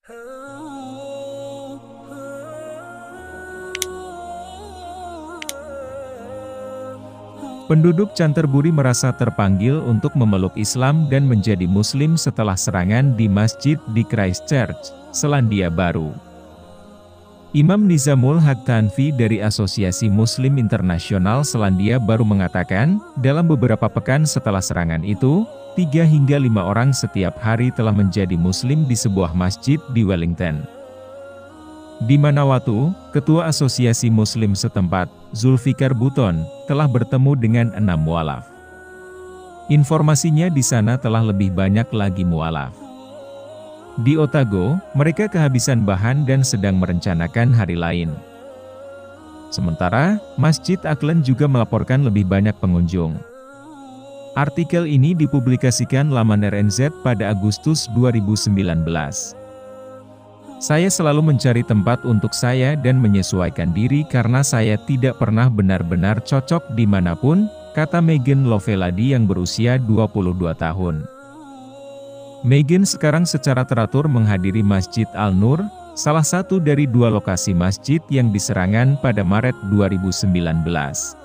Penduduk Canterbury merasa terpanggil untuk memeluk Islam dan menjadi Muslim setelah serangan di masjid di Christchurch, Selandia Baru. Imam Nizamul Haq Tanfi dari Asosiasi Muslim Internasional Selandia Baru mengatakan, dalam beberapa pekan setelah serangan itu, 3 hingga 5 orang setiap hari telah menjadi Muslim di sebuah masjid di Wellington. Di Manawatu, Ketua Asosiasi Muslim setempat, Zulfikar Buton, telah bertemu dengan 6 mualaf. Informasinya di sana telah lebih banyak lagi mualaf. Di Otago, mereka kehabisan bahan dan sedang merencanakan hari lain. Sementara, Masjid Auckland juga melaporkan lebih banyak pengunjung. Artikel ini dipublikasikan laman RNZ pada Agustus 2019. Saya selalu mencari tempat untuk saya dan menyesuaikan diri karena saya tidak pernah benar-benar cocok dimanapun, kata Megan Lovelady yang berusia 22 tahun. Megan sekarang secara teratur menghadiri Masjid Al-Nur, salah satu dari 2 lokasi masjid yang diserangan pada Maret 2019.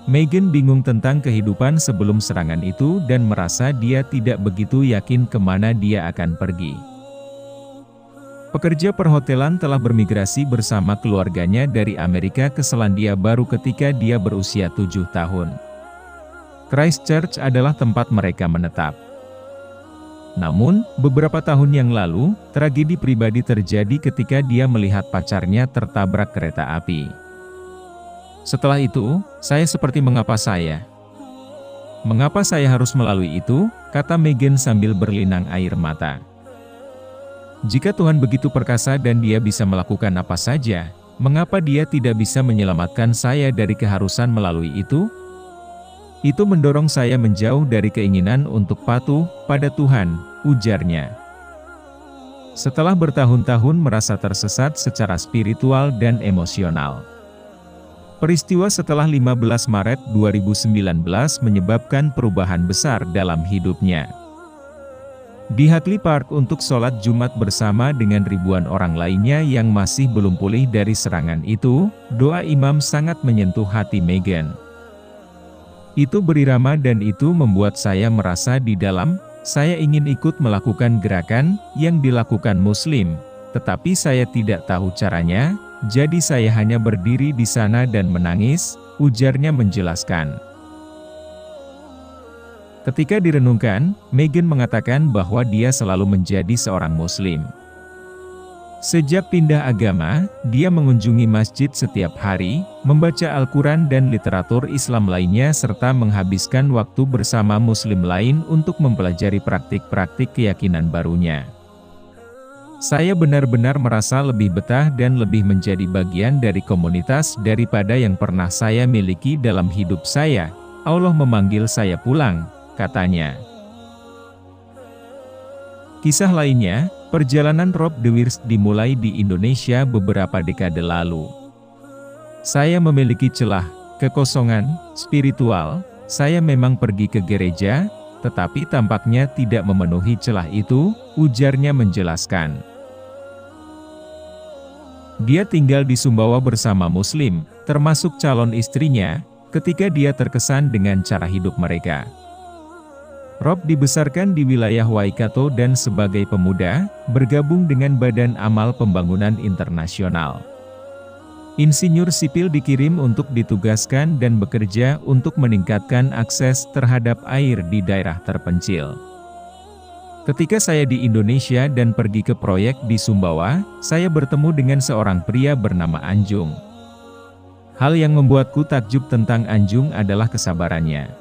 Megan bingung tentang kehidupan sebelum serangan itu dan merasa dia tidak begitu yakin kemana dia akan pergi. Pekerja perhotelan telah bermigrasi bersama keluarganya dari Amerika ke Selandia Baru ketika dia berusia 7 tahun. Christchurch adalah tempat mereka menetap. Namun, beberapa tahun yang lalu, tragedi pribadi terjadi ketika dia melihat pacarnya tertabrak kereta api. Setelah itu, saya seperti mengapa saya harus melalui itu, kata Megan sambil berlinang air mata. Jika Tuhan begitu perkasa dan Dia bisa melakukan apa saja, mengapa Dia tidak bisa menyelamatkan saya dari keharusan melalui itu? Itu mendorong saya menjauh dari keinginan untuk patuh pada Tuhan, ujarnya. Setelah bertahun-tahun merasa tersesat secara spiritual dan emosional. Peristiwa setelah 15 Maret 2019 menyebabkan perubahan besar dalam hidupnya. Di Hagley Park untuk sholat Jumat bersama dengan ribuan orang lainnya yang masih belum pulih dari serangan itu, doa imam sangat menyentuh hati Megan. Itu berirama dan itu membuat saya merasa di dalam, saya ingin ikut melakukan gerakan yang dilakukan Muslim, tetapi saya tidak tahu caranya, jadi saya hanya berdiri di sana dan menangis, ujarnya menjelaskan. Ketika direnungkan, Megan mengatakan bahwa dia selalu menjadi seorang Muslim. Sejak pindah agama, dia mengunjungi masjid setiap hari, membaca Al-Quran dan literatur Islam lainnya serta menghabiskan waktu bersama Muslim lain untuk mempelajari praktik-praktik keyakinan barunya. Saya benar-benar merasa lebih betah dan lebih menjadi bagian dari komunitas daripada yang pernah saya miliki dalam hidup saya. Allah memanggil saya pulang, katanya. Kisah lainnya, perjalanan Rob de Wirst dimulai di Indonesia beberapa dekade lalu. Saya memiliki celah, kekosongan, spiritual, saya memang pergi ke gereja, tetapi tampaknya tidak memenuhi celah itu, ujarnya menjelaskan. Dia tinggal di Sumbawa bersama Muslim, termasuk calon istrinya, ketika dia terkesan dengan cara hidup mereka. Rob dibesarkan di wilayah Waikato dan sebagai pemuda, bergabung dengan Badan Amal Pembangunan Internasional. Insinyur sipil dikirim untuk ditugaskan dan bekerja untuk meningkatkan akses terhadap air di daerah terpencil. Ketika saya di Indonesia dan pergi ke proyek di Sumbawa, saya bertemu dengan seorang pria bernama Anjung. Hal yang membuatku takjub tentang Anjung adalah kesabarannya.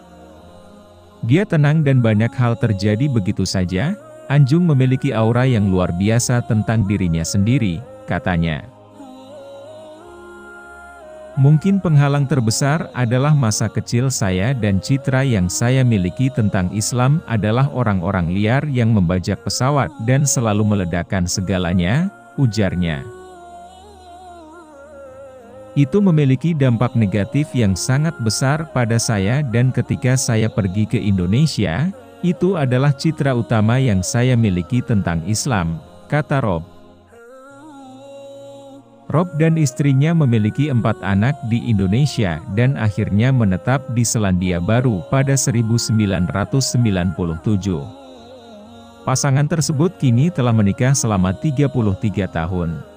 Dia tenang dan banyak hal terjadi begitu saja. Anjung memiliki aura yang luar biasa tentang dirinya sendiri, katanya. Mungkin penghalang terbesar adalah masa kecil saya dan citra yang saya miliki tentang Islam adalah orang-orang liar yang membajak pesawat dan selalu meledakkan segalanya, ujarnya. Itu memiliki dampak negatif yang sangat besar pada saya dan ketika saya pergi ke Indonesia, itu adalah citra utama yang saya miliki tentang Islam, kata Rob. Rob dan istrinya memiliki 4 anak di Indonesia dan akhirnya menetap di Selandia Baru pada 1997. Pasangan tersebut kini telah menikah selama 33 tahun.